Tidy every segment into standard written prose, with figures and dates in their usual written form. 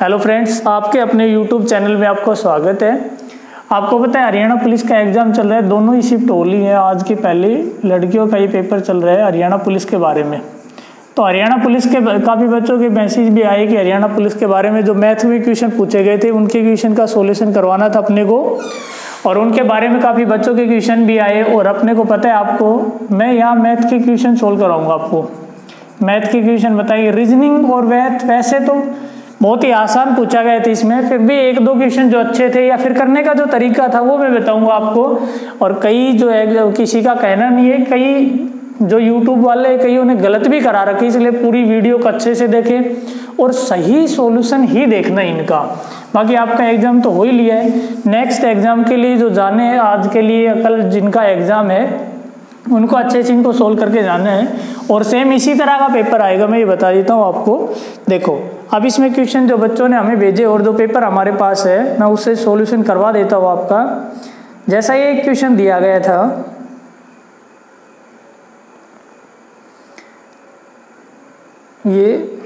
Hello friends, आपके अपने YouTube channel में आपका स्वागत है। आपको पता है हरियाणा पुलिस का एग्ज़ाम चल रहा है, दोनों ही शिफ्ट होली है। आज की पहली लड़कियों का ये पेपर चल रहा है हरियाणा पुलिस के बारे में। तो हरियाणा पुलिस के काफ़ी बच्चों के मैसेज भी आए कि हरियाणा पुलिस के बारे में जो मैथ में क्वेश्चन पूछे गए थे उनके क्वेश्चन का सोल्यूशन करवाना था अपने को, और उनके बारे में काफ़ी बच्चों के क्वेश्चन भी आए। और अपने को पता है, आपको मैं यहाँ मैथ के क्वेश्चन सोल्व कराऊँगा। आपको मैथ के क्वेश्चन बताइए। रीजनिंग और मैथ वैसे तो बहुत ही आसान पूछा गया था इसमें, फिर भी एक दो क्वेश्चन जो अच्छे थे या फिर करने का जो तरीका था वो मैं बताऊंगा आपको। और कई जो है, किसी का कहना नहीं है, कई जो यूट्यूब वाले कई उन्हें गलत भी करा रखे, इसलिए पूरी वीडियो को अच्छे से देखें और सही सॉल्यूशन ही देखना इनका। बाकी आपका एग्जाम तो हो ही लिया है। नेक्स्ट एग्जाम के लिए जो जाने हैं, आज के लिए कल जिनका एग्जाम है उनको अच्छे से इनको सोल्व करके जाना है। और सेम इसी तरह का पेपर आएगा, मैं ये बता देता हूँ आपको। देखो अब इसमें क्वेश्चन जो बच्चों ने हमें भेजे और जो पेपर हमारे पास है, मैं उससे सॉल्यूशन करवा देता हूँ आपका। जैसा ये एक क्वेश्चन दिया गया था, ये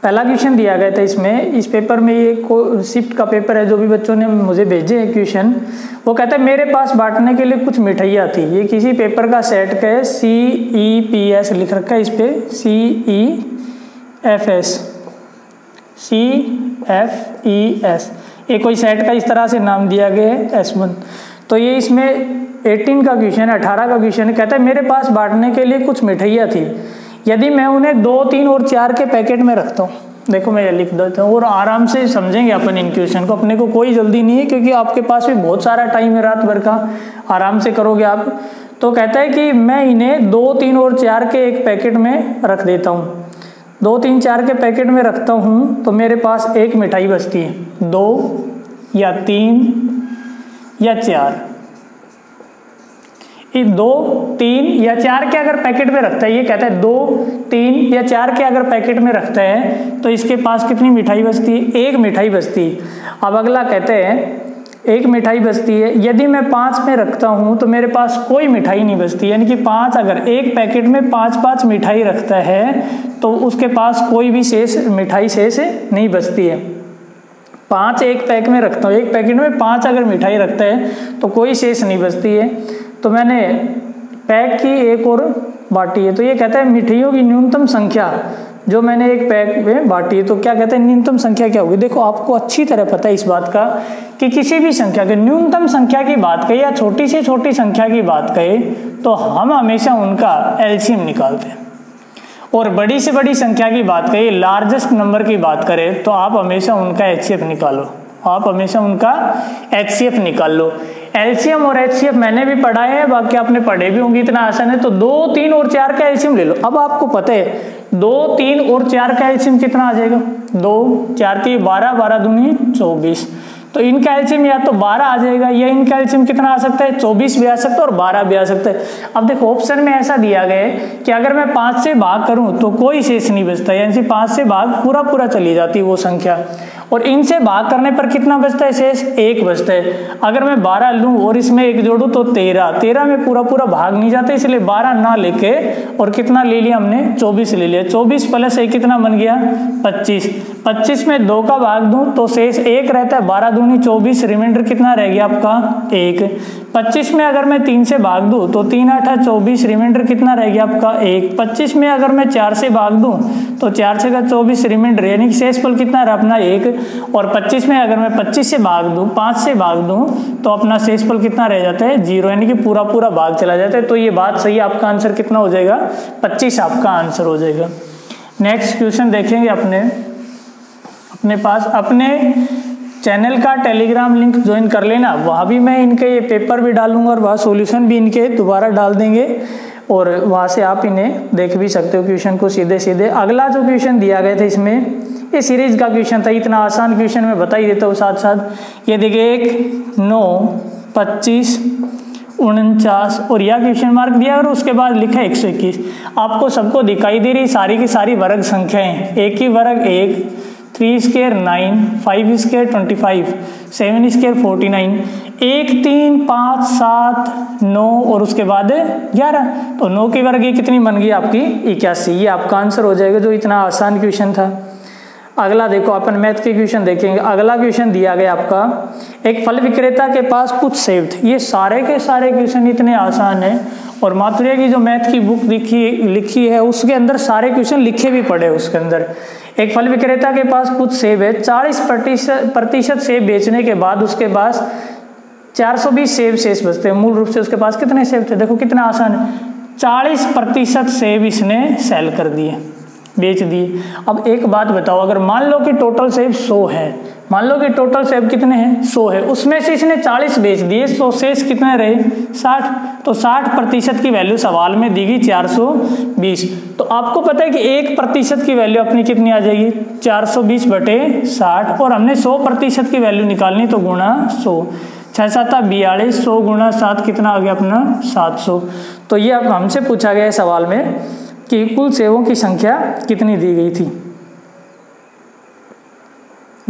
पहला क्वेश्चन दिया गया था इसमें, इस पेपर में ये शिफ्ट का पेपर है जो भी बच्चों ने मुझे भेजे हैं क्वेश्चन। वो कहता है मेरे पास बांटने के लिए कुछ मिठाइयाँ थी। ये किसी पेपर का सेट का है, CEPS लिख रखा है इस पे, CEFS। ये कोई सेट का इस तरह से नाम दिया गया है S1। तो ये इसमें 18 का क्वेश्चन है, 18 का क्वेश्चन है। कहता है मेरे पास बांटने के लिए कुछ मिठाइयाँ थी, यदि मैं उन्हें 2, 3 और 4 के पैकेट में रखता हूँ। देखो मैं ये लिख देता हूँ और आराम से समझेंगे अपन इन क्वेश्चन को। अपने को कोई जल्दी नहीं है क्योंकि आपके पास भी बहुत सारा टाइम है रात भर का, आराम से करोगे आप। तो कहता है कि मैं इन्हें 2, 3 और 4 के एक पैकेट में रख देता हूँ। 2, 3, 4 के पैकेट में रखता हूँ तो मेरे पास एक मिठाई बचती है। 2 या 3 या 4, 2, 3 या 4 के अगर पैकेट में रखता है, ये कहता है 2, 3 या 4 के अगर पैकेट में रखता है तो इसके पास कितनी मिठाई बचती है? एक मिठाई बचती है। अब अगला कहते हैं एक मिठाई बचती है, यदि मैं 5 में रखता हूं तो मेरे पास कोई मिठाई नहीं बचती। यानी कि 5, अगर एक पैकेट में 5 मिठाई रखता है तो उसके पास कोई भी मिठाई शेष नहीं बचती है। 5 एक पैक में रखता हूँ, एक पैकेट में 5 अगर मिठाई रखता है तो कोई शेष नहीं बचती है। तो मैंने पैक की एक और बांटी है। तो ये कहता है मिठाइयों की न्यूनतम संख्या जो मैंने एक पैक में बांटी है। तो क्या कहते हैं न्यूनतम संख्या क्या होगी? देखो आपको अच्छी तरह पता है इस बात का कि किसी भी संख्या के न्यूनतम संख्या की बात कही या छोटी से छोटी संख्या की बात कहे तो हम हमेशा उनका एलसीएम निकालते हैं। और बड़ी से बड़ी संख्या की बात कही, लार्जेस्ट नंबर की बात करें तो आप हमेशा उनका एचसीएफ निकालो। आप हमेशा उनका एचसीएफ निकाल लो। एलसीएम और एचसीएफ मैंने भी पढ़ा है, बाकी आपने पढ़े भी होंगे, इतना आसान है। तो 2, 3 और 4 का एलसीएम ले लो। अब आपको पता है 2, 3 और 4 का एलसीएम कितना आ जाएगा? 2, 4 3 12, 12 दूनी 24। तो इनका एलसीएम या तो 12 आ जाएगा या इनका एलसीएम कितना आ सकता है? 24 भी आ सकता है और 12 भी आ सकता है। अब देखो ऑप्शन में ऐसा दिया गया है कि अगर मैं 5 से भाग करूं तो कोई शेष नहीं बचता, यानी 5 से भाग पूरा चली जाती है वो संख्या। और इनसे भाग करने पर कितना बचता है शेष? 1 बचता है। अगर मैं 12 लूं और इसमें 1 जोड़ूं तो 13 में पूरा भाग नहीं जाता, इसलिए 12 ना लेके और कितना ले लिया हमने? 24 ले लिया। 24 + 1 कितना बन गया? 25। 25 में 2 का भाग दूं तो शेष 1 रहता है। 12 दूनी 24, रिमाइंडर कितना रह गया आपका? 1। 25 में अगर मैं 3 से भाग दूं तो 3 8 24, रिमाइंडर कितना रह गया आपका? 1। 25 में अगर मैं 4 से भाग दूं तो 4 6 24, रिमाइंडर यानी कि शेषफल कितना रहा अपना? 1। और 25 में अगर मैं 25 से भाग दूं, 5 से भाग दूं तो अपना शेषफल कितना रह जाता है? 0, यानी कि पूरा भाग चला जाता है। तो ये बात सही है, आपका आंसर कितना हो जाएगा? 25 आपका आंसर हो जाएगा। नेक्स्ट क्वेश्चन देखेंगे अपने पास। अपने चैनल का टेलीग्राम लिंक ज्वाइन कर लेना, वहाँ भी मैं इनके ये पेपर भी डालूंगा और वहाँ सॉल्यूशन भी इनके दोबारा डाल देंगे और वहाँ से आप इन्हें देख भी सकते हो क्वेश्चन को सीधे। अगला जो क्वेश्चन दिया गया था इसमें, ये सीरीज का क्वेश्चन था, इतना आसान क्वेश्चन मैं बता ही देता हूँ साथ साथ। ये देखिए 1, 9, 25, 49 और यह क्वेश्चन मार्क दिया और उसके बाद लिखा 121। आपको सबको दिखाई दे रही सारी की सारी वर्ग संख्याएं। 1 की वर्ग 1, 3 स्क्वायर 9, 5 स्क्वायर 25, 7 स्क्वायर 49, 1 3 5 7 9 और उसके बाद 11, तो 9 के वर्ग ये कितनी बन गई आपकी 81। ये आपका आंसर हो जाएगा जो इतना आसान क्वेश्चन था। अगला देखो, अपन मैथ के क्वेश्चन देखेंगे। अगला क्वेश्चन दिया गया आपका, एक फल विक्रेता के पास कुछ सेब थे। ये सारे के सारे क्वेश्चन इतने आसान हैं, और माथुरिया की जो मैथ की बुक लिखी है उसके अंदर सारे क्वेश्चन लिखे भी पड़े। उसके अंदर एक फल विक्रेता के पास कुछ सेब है, 40% सेब बेचने के बाद उसके पास 420 सेब शेष बचते हैं। मूल रूप से उसके पास कितने सेब थे, देखो कितना आसान है, 40% सेब इसने सेल कर दिए, बेच दिए। अब एक बात बताओ, अगर मान लो कि टोटल सेब 100 है, मान लो कि टोटल सेब कितने हैं 100 है, उसमें से इसने 40 बेच दिए, तो शेष कितने रहे 60। तो 60% की वैल्यू सवाल में दी गई 420। तो आपको पता है कि 1% की वैल्यू अपनी कितनी आ जाएगी 420/60, और हमने 100% की वैल्यू निकालनी, तो गुणा 100, 6 7 42, 100 गुणा 7 कितना आ गया अपना 700। तो ये अब हमसे पूछा गया है सवाल में कि कुल सेबों की संख्या कितनी दी गई थी।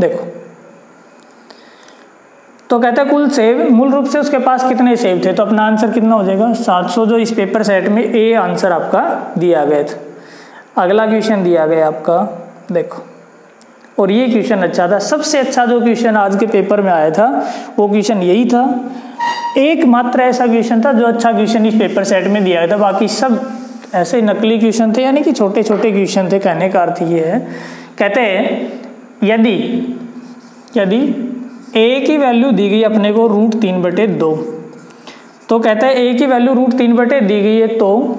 देखो, तो कहते हैं कुल सेब, मूल रूप से उसके पास कितने सेब थे, तो अपना आंसर कितना हो जाएगा 700, जो इस पेपर सेट में ए आंसर आपका दिया गया था। अगला क्वेश्चन दिया गया आपका, देखो, और ये क्वेश्चन अच्छा था, सबसे अच्छा जो क्वेश्चन आज के पेपर में आया था वो क्वेश्चन यही था। एकमात्र ऐसा क्वेश्चन था जो अच्छा क्वेश्चन इस पेपर सेट में दिया गया था, बाकी सब ऐसे नकली क्वेश्चन थे, यानी कि छोटे छोटे क्वेश्चन थे। कहने का अर्थ ये है, कहते हैं यदि a की वैल्यू दी गई अपने को √3/2, तो कहता है a की वैल्यू √3/2 दी गई है, तो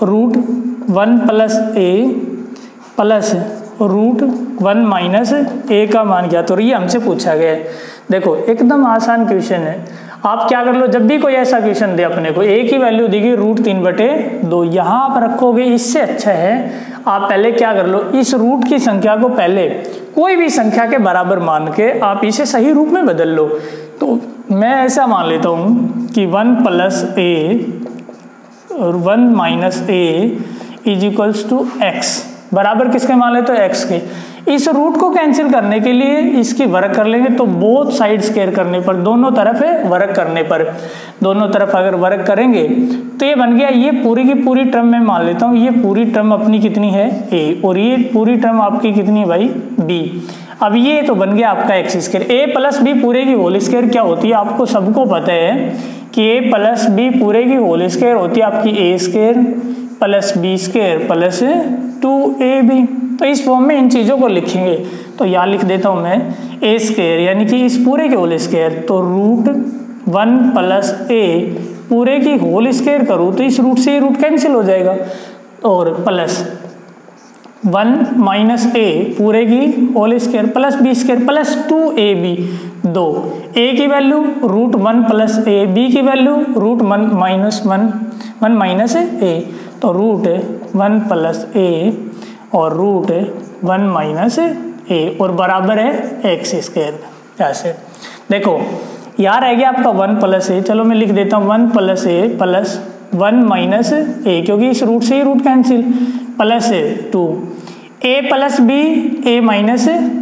√1 + a प्लस √1 - a का मान क्या, तो ये हमसे पूछा गया है। देखो एकदम आसान क्वेश्चन है। आप क्या कर लो, जब भी कोई ऐसा क्वेश्चन दे अपने को, a की वैल्यू दी गई √3/2, यहाँ आप रखोगे, इससे अच्छा है आप पहले क्या कर लो, इस रूट की संख्या को पहले कोई भी संख्या के बराबर मान के आप इसे सही रूप में बदल लो। तो मैं ऐसा मान लेता हूँ कि 1 + a और 1 - a = x, बराबर किसके मान लेते हो x के। इस रूट को कैंसिल करने के लिए इसकी वर्ग कर लेंगे, तो बोथ साइड स्क्वायर करने पर, दोनों तरफ है वर्ग करने पर, दोनों तरफ अगर वर्ग करेंगे तो ये बन गया, ये पूरी की पूरी टर्म मैं मान लेता हूँ, ये पूरी टर्म अपनी कितनी है a, और ये पूरी टर्म आपकी कितनी है भाई b। अब ये तो बन गया आपका x²। a + b पूरे की होल स्क्वायर क्या होती है, आपको सबको पता है कि a + b पूरे की होल स्क्वायर होती है आपकी a² + b² + 2ab। तो इस फॉर्म में इन चीज़ों को लिखेंगे, तो यहाँ लिख देता हूँ मैं a², यानी कि इस पूरे के होल स्क्वायर, तो √1 + a पूरे की होल स्क्वायर करूँ तो इस रूट से ये रूट कैंसिल हो जाएगा, और प्लस 1 - a पूरे की whole square plus b² + 2ab, 2 a की वैल्यू √1 + a, b की वैल्यू √1 - 1 a, तो √1 + a और √1 - a, और बराबर है x²। ऐसे देखो यहाँ रह गया आपका 1 + a, चलो मैं लिख देता हूँ 1 + a प्लस 1 - a, क्योंकि इस रूट से ही root cancel, plus 2 a + b a -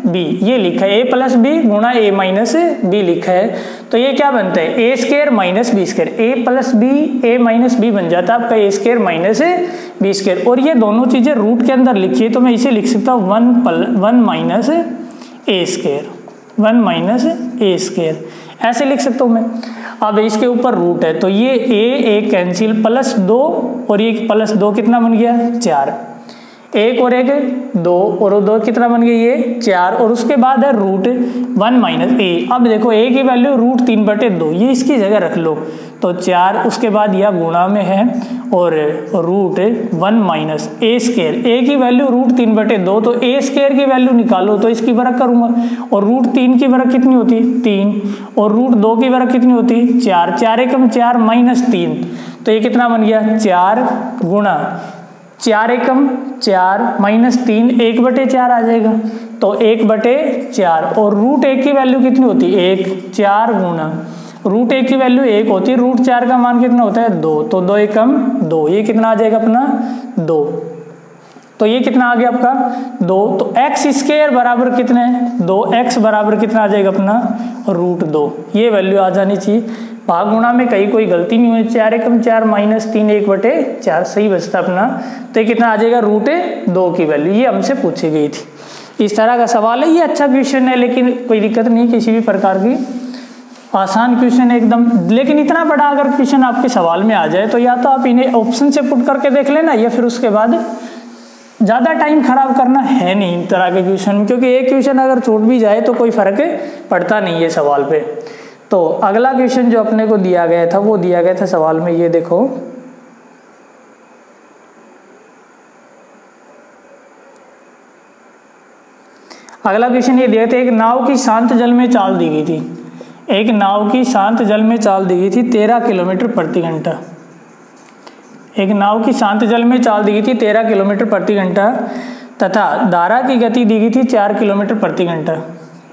b, ये लिखा है a + b गुणा a - b लिखा है। तो ये क्या बनता है a² - b², a + b a - b बन जाता है आपका a² - b², और ये दोनों चीजें रूट के अंदर लिखी है, तो मैं इसे लिख सकता हूँ 1 - a², 1 - a², ऐसे लिख सकता हूँ मैं। अब इसके ऊपर रूट है, तो ये a कैंसिल, +2 और ये +2 कितना बन गया 4, 1 और 1 2 और 2 कितना बन गया ये 4, और उसके बाद है √1 - a। अब देखो a की वैल्यू √3/2, ये इसकी जगह रख लो, तो 4, उसके बाद यह गुणा में है, और √1 - a², a की वैल्यू √3/2, तो a² की वैल्यू निकालो, तो इसकी वर्ग करूंगा, और √3 की वर्ग कितनी होती है 3, और √2 की वर्ग कितनी होती है 4, 4 × 4 - 3, तो ये कितना बन गया 4 गुणा 4 × 4 - 3, 1/4 आ जाएगा, तो 1/4, और √1 की वैल्यू कितनी होती है 1, 4 गुणा √1 की वैल्यू 1 होती है, √4 का मान कितना होता है 2, तो 2 × 2, ये कितना आ जाएगा अपना 2। तो ये कितना आ गया आपका 2। तो एक्स स्क्वायर बराबर कितने 2x बराबर कितना आ जाएगा अपना √2। ये वैल्यू आ जानी चाहिए। भाग गुणा में कहीं कोई गलती नहीं हुई, 4 एकम 4 माइनस 3 1/4 सही बचता अपना। तो ये कितना आ जाएगा √2 की वैल्यू, ये हमसे पूछी गई थी। इस तरह का सवाल है, ये अच्छा क्वेश्चन है, लेकिन कोई दिक्कत नहीं किसी भी प्रकार की, आसान क्वेश्चन एकदम। लेकिन इतना बड़ा अगर क्वेश्चन आपके सवाल में आ जाए तो या तो आप इन्हें ऑप्शन से पुट करके देख लेना, या फिर उसके बाद ज़्यादा टाइम खराब करना है नहीं इन तरह के क्वेश्चन में, क्योंकि एक क्वेश्चन अगर छूट भी जाए तो कोई फर्क पड़ता नहीं है सवाल पे। तो अगला क्वेश्चन जो अपने को दिया गया था वो दिया गया था सवाल में, ये देखो अगला क्वेश्चन ये दिया था, एक नाव की शांत जल में चाल दी गई थी। एक नाव की शांत जल में चाल दी गई थी 13 किलोमीटर प्रति घंटा। एक नाव की शांत जल में चाल दी गई थी 13 किलोमीटर प्रति घंटा तथा धारा की गति दी गई थी 4 किलोमीटर प्रति घंटा।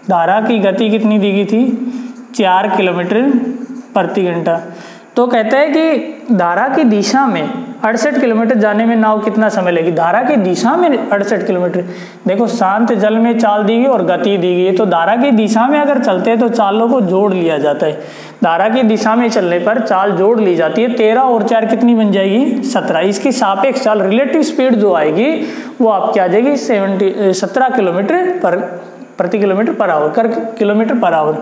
धारा की गति कितनी दी गई थी 4 किलोमीटर प्रति घंटा। तो कहता है कि धारा की दिशा में 68 किलोमीटर जाने में नाव कितना समय लगेगी। धारा की दिशा में 68 किलोमीटर, देखो शांत जल में चाल दी गई और गति दी गई, तो धारा की दिशा में अगर चलते हैं तो चालों को जोड़ लिया जाता है। धारा की दिशा में चलने पर चाल जोड़ ली जाती है, 13 और 4 कितनी बन जाएगी 17। इसकी सापेक्ष चाल रिलेटिव स्पीड जो आएगी वो आपकी आ जाएगी 17 किलोमीटर प्रति kilometre per hour, 17 kilometre per hour,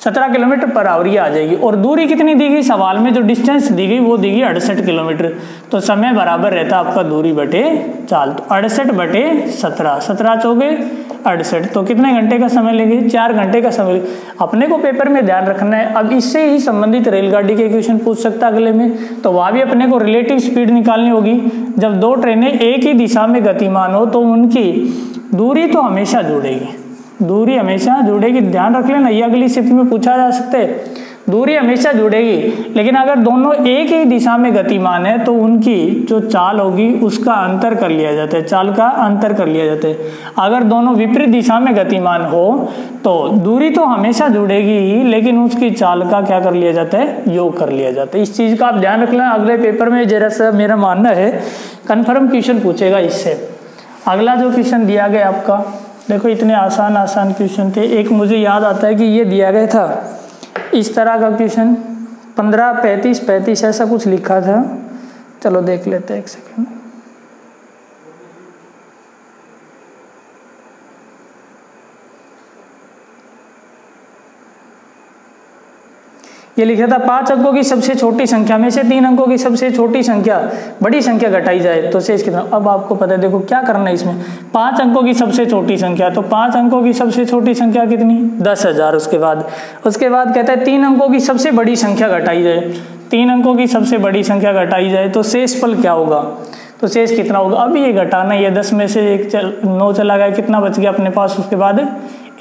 17 kilometre per hour ये आ जाएगी। और दूरी कितनी दी गई सवाल में, जो डिस्टेंस दी गई वो दी गई 68 किलोमीटर। तो समय बराबर रहता आपका दूरी बटे चाल। तो 68 बटे 17, 17 चौके 68, तो कितने घंटे का समय लेंगे 4 घंटे का समय। अपने को पेपर में ध्यान रखना है, अब इससे ही संबंधित रेलगाड़ी के क्वेश्चन पूछ सकता है अगले में। तो वहाँ भी अपने को रिलेटिव स्पीड निकालनी होगी। जब दो ट्रेनें एक ही दिशा में गतिमान हो तो उनकी दूरी तो हमेशा जुड़ेगी, दूरी हमेशा जुड़ेगी। ध्यान रख लेना, ये अगली शिफ्ट में पूछा जा सकता है। दूरी हमेशा जुड़ेगी, लेकिन अगर दोनों एक ही दिशा में गतिमान है तो उनकी जो चाल होगी उसका अंतर कर लिया जाता है, चाल का अंतर कर लिया जाता है। अगर दोनों विपरीत दिशा में गतिमान हो तो दूरी तो हमेशा जुड़ेगी ही, लेकिन उसकी चाल का क्या कर लिया जाता है, योग कर लिया जाता है। इस चीज का आप ध्यान रख लेना। अगले पेपर में जरा सा मेरा मानना है कन्फर्म क्वेश्चन पूछेगा इससे। अगला जो क्वेश्चन दिया गया आपका, देखो इतने आसान आसान क्वेश्चन थे। एक मुझे याद आता है कि ये दिया गया था इस तरह का क्वेश्चन 15 35 35 ऐसा कुछ लिखा था। चलो देख लेते हैं, एक सेकंड। ये लिखा था 5 अंकों की सबसे छोटी संख्या में से 3 अंकों की सबसे छोटी संख्या बड़ी संख्या घटाई जाए तो शेष कितना। अब आपको पता है, देखो क्या करना है इसमें। 5 अंकों की सबसे छोटी संख्या, तो 5 अंकों की सबसे छोटी संख्या कितनी 10,000। उसके बाद कहता है 3 अंकों की सबसे बड़ी संख्या घटाई जाए, 3 अंकों की सबसे बड़ी संख्या घटाई जाए तो शेषफल क्या होगा, तो शेष कितना होगा। अब ये घटाना, ये 10 में से 9 चला गया, कितना बच गया अपने पास, उसके बाद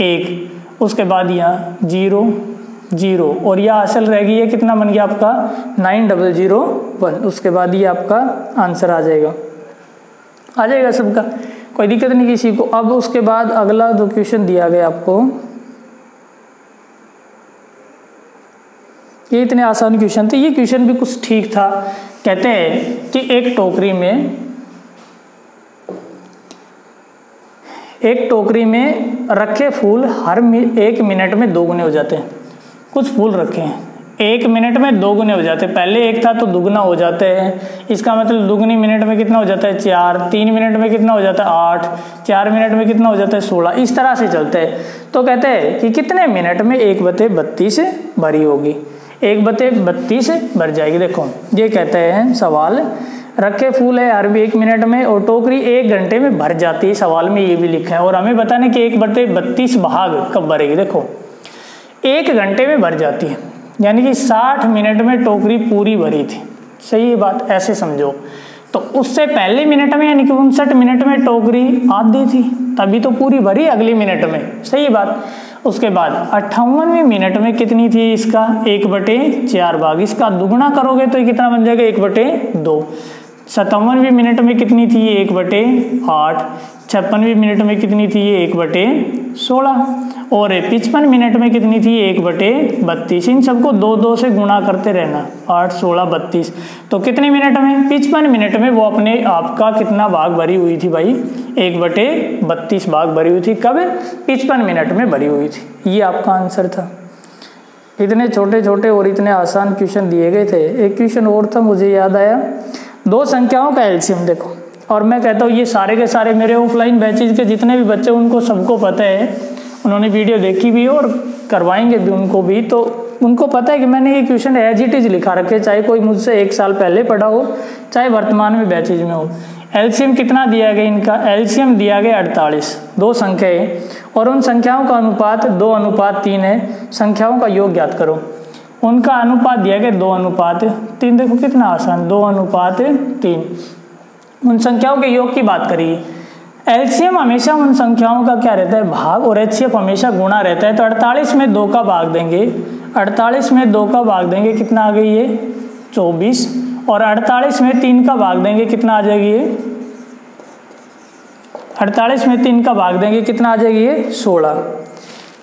1, उसके बाद यहाँ 0 0 और यह असल रहेगी, ये कितना बन गया आपका 9001। उसके बाद ये आपका आंसर आ जाएगा सबका, कोई दिक्कत नहीं किसी को। अब उसके बाद अगला जो क्वेश्चन दिया गया आपको, ये इतने आसान क्वेश्चन थे। ये क्वेश्चन भी कुछ ठीक था। कहते हैं कि एक टोकरी में रखे फूल हर 1 मिनट में 2 गुने हो जाते हैं। कुछ फूल रखे हैं 1 मिनट में 2 गुने हो जाते हैं। पहले 1 था तो दुगना हो जाते हैं। इसका मतलब दुगनी मिनट में कितना हो जाता है 4, 3 मिनट में कितना हो जाता है 8, 4 मिनट में कितना हो जाता है 16। इस तरह से चलते हैं। तो कहते हैं कि कितने मिनट में 1/32 भरी होगी, 1/32 भर जाएगी। देखो ये कहते हैं सवाल, रखे फूल है हर 1 मिनट में और टोकरी 1 घंटे में भर जाती है। सवाल में ये भी लिखा है और हमें बताना कि 1/32 भाग कब भरेगी। देखो 1 घंटे में भर जाती है, यानी कि 60 मिनट में टोकरी पूरी भरी थी। सही बात, ऐसे समझो। तो उससे पहले मिनट में यानी कि 59 मिनट में टोकरी आधी थी, तभी तो पूरी भरी अगली मिनट में। सही बात। उसके बाद 58वें मिनट में कितनी थी, इसका 1/4 भाग। इसका दुगुना करोगे तो ये कितना बन जाएगा 1/2। 57वें मिनट में कितनी थी ये 1/8। 56वें मिनट में कितनी थी ये 1/16। और 55 मिनट में कितनी थी 1/32। इन सबको 2-2 से गुणा करते रहना, 8, 16, 32। तो कितने मिनट में 55 मिनट में वो अपने आपका कितना भाग भरी हुई थी भाई 1/32 भाग भरी हुई थी। कब 55 मिनट में भरी हुई थी। ये आपका आंसर था। इतने छोटे छोटे और इतने आसान क्वेश्चन दिए गए थे। एक क्वेश्चन और था मुझे याद आया, दो संख्याओं का एलसीएम देखो। और मैं कहता हूँ ये सारे के सारे मेरे ऑफलाइन बैचेज के जितने भी बच्चे उनको सबको पता है, उन्होंने वीडियो देखी भी और करवाएंगे भी उनको भी, तो उनको पता है कि मैंने ये क्वेश्चन एज इट इज लिखा रखे, चाहे कोई मुझसे 1 साल पहले पढ़ा हो चाहे वर्तमान में बैचेज में हो। एलसीएम कितना दिया गया इनका, एलसीएम दिया गया 48, दो संख्याएं और उन संख्याओं का अनुपात 2:3 है। संख्याओं का योग ज्ञात करो। उनका अनुपात दिया गया 2:3। देखो कितना आसान, 2:3। उन संख्याओं के योग की बात करिए। एलसीएम हमेशा उन संख्याओं का क्या रहता है भाग, और एचसीएफ हमेशा गुणा रहता है। तो 48 में 2 का भाग देंगे, 48 में 2 का भाग देंगे कितना आ गई ये 24, और 48 में 3 का भाग देंगे कितना आ जाएगी ये 48 में 3 का भाग देंगे कितना आ जाएगी ये 16।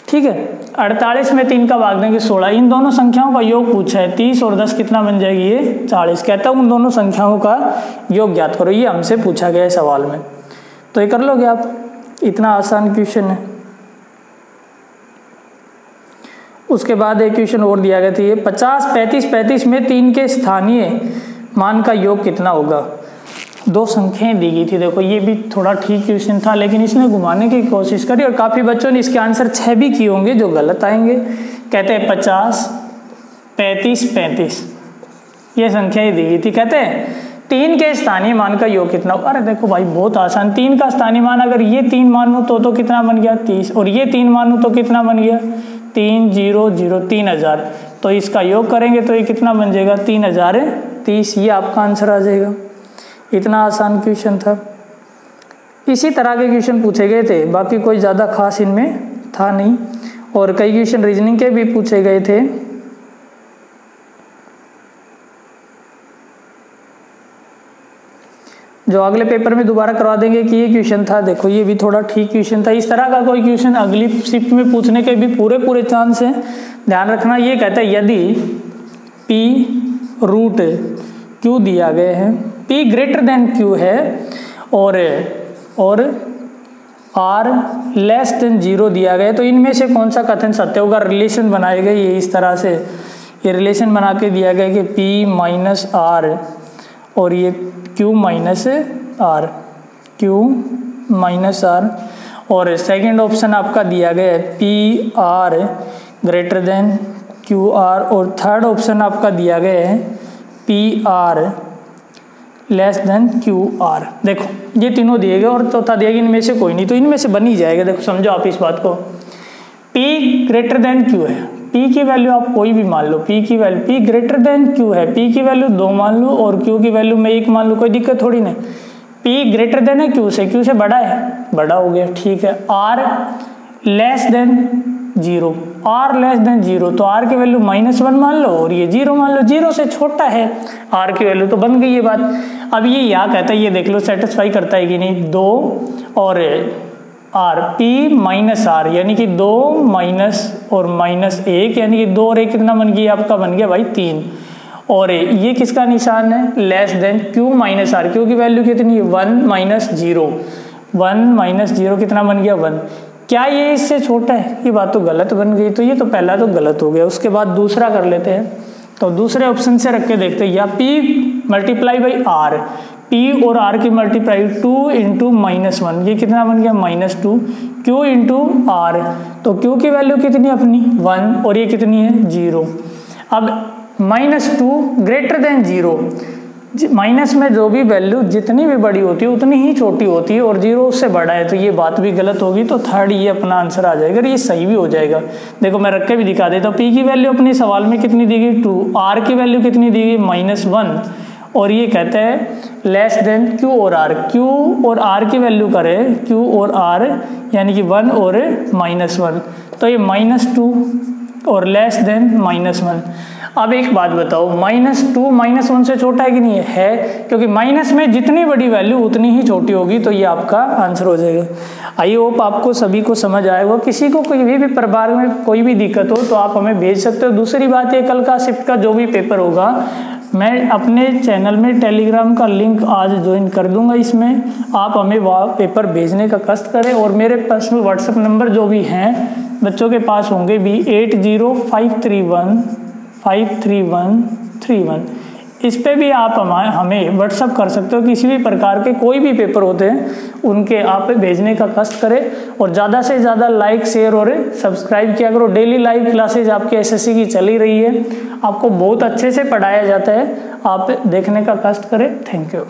ठीक है, 48 में 3 का भाग देंगे 16। इन दोनों संख्याओं का योग पूछा है, 30 और 10 कितना बन जाएगी ये 40। कहता हूँ उन दोनों संख्याओं का योग ज्ञात करो, ये हमसे पूछा गया है सवाल में। तो ये कर लोगे आप, इतना आसान क्वेश्चन है। उसके बाद एक क्वेश्चन और दिया गया था ये 50, 35, 35 में 3 के स्थानीय मान का योग कितना होगा। दो संख्याएं दी गई थी। देखो ये भी थोड़ा ठीक क्वेश्चन था, लेकिन इसने घुमाने की कोशिश करी और काफ़ी बच्चों ने इसके आंसर 6 भी किए होंगे जो गलत आएंगे। कहते हैं 50, 35, 35 ये संख्याएं दी गई थी। कहते हैं 3 के स्थानीय मान का योग कितना होगा। अरे देखो भाई बहुत आसान, 3 का स्थानीय मान अगर ये 3 मानूं तो कितना बन गया 30, और ये 3 मानूं तो कितना बन गया 3, 0, 0, 3000। तो इसका योग करेंगे तो ये कितना बन जाएगा 3030। ये आपका आंसर आ जाएगा। इतना आसान क्वेश्चन था। इसी तरह के क्वेश्चन पूछे गए थे, बाकी कोई ज़्यादा खास इनमें था नहीं। और कई क्वेश्चन रीजनिंग के भी पूछे गए थे। जो अगले पेपर में दोबारा करवा देंगे कि ये क्वेश्चन था। देखो ये भी थोड़ा ठीक क्वेश्चन था। इस तरह का कोई क्वेश्चन अगली शिफ्ट में पूछने के भी पूरे चांस हैं। ध्यान रखना, ये कहता है यदि P√Q दिया गया है, P ग्रेटर देन Q है और R लेस देन 0 दिया गया है, तो इनमें से कौन सा कथन सत्य होगा। रिलेशन बनाए गए ये इस तरह से, ये रिलेशन बना के दिया गया कि P-R और ये Q-R, Q-R, और सेकंड ऑप्शन आपका दिया गया है PR ग्रेटर देन QR, और थर्ड ऑप्शन आपका दिया गया है PR लेस देन QR। देखो ये तीनों दिए गए और चौथा दिया गया, इनमें से कोई नहीं, तो इनमें से बन ही जाएगा। देखो समझो आप इस बात को, P ग्रेटर देन Q है, P की वैल्यू आप कोई भी मान लो, P की value P greater than Q है, P की वैल्यू 2 मान लो और Q की वैल्यू मैं 1 मान लो, कोई दिक्कत थोड़ी नहीं। P ग्रेटर देन है Q से बड़ा है, बड़ा हो गया, ठीक है। R less than 0, R less than 0, तो R की वैल्यू -1 मान लो और ये 0 मान लो, 0 से छोटा है R की वैल्यू, तो बन गई ये बात। अब ये या कहता है, ये देख लो सेटिस्फाई करता है कि नहीं, 2 और R, P-R यानी कि 2 माइनस और -1 यानी कि 2 और 1 कितना बन गया आपका, बन गया भाई 3। और ये किसका निशान है, लेस देन Q-R, Q की वैल्यू कितनी है 1 - 0, 1 - 0 कितना बन गया 1। क्या ये इससे छोटा है, ये बात तो गलत बन गई, तो ये तो पहला तो गलत हो गया। उसके बाद दूसरा कर लेते हैं, तो दूसरे ऑप्शन से रख के देखते हैं, या P × R, P और R की मल्टीप्लाई 2 × -1, ये कितना बन गया -2, Q × R, तो Q की वैल्यू कितनी अपनी 1 और ये कितनी है 0। अब -2 ग्रेटर देन 0, माइनस में जो भी वैल्यू जितनी भी बड़ी होती है उतनी ही छोटी होती है, और 0 उससे बड़ा है, तो ये बात भी गलत होगी। तो थर्ड ये अपना आंसर आ जाएगा, ये सही भी हो जाएगा। देखो मैं रख के भी दिखा देता हूँ। P की वैल्यू अपने सवाल में कितनी दी गई 2, R की वैल्यू कितनी दी गई -1, और ये कहता है लेस देन Q और R, Q और R की वैल्यू करें, Q और R यानी कि 1 और -1, तो ये -2 और लेस देन -1। अब एक बात बताओ, -2 -1 से छोटा है कि नहीं है, क्योंकि माइनस में जितनी बड़ी वैल्यू उतनी ही छोटी होगी, तो ये आपका आंसर हो जाएगा। आई होप आपको सभी को समझ आएगा। किसी को कोई भी प्रकार में कोई भी दिक्कत हो तो आप हमें भेज सकते हो। दूसरी बात है, कल का शिफ्ट का जो भी पेपर होगा मैं अपने चैनल में टेलीग्राम का लिंक आज ज्वाइन कर दूंगा, इसमें आप हमें वह पेपर भेजने का कष्ट करें। और मेरे पर्सनल व्हाट्सएप नंबर जो भी हैं बच्चों के पास होंगे भी 8053153131, इस पे भी आप हमें व्हाट्सअप कर सकते हो। किसी भी प्रकार के कोई भी पेपर होते हैं उनके आप भेजने का कष्ट करें, और ज़्यादा से ज़्यादा लाइक शेयर और सब्सक्राइब किया करो। डेली लाइव क्लासेज आपकी एसएससी की चली रही है, आपको बहुत अच्छे से पढ़ाया जाता है, आप देखने का कष्ट करें। Thank you.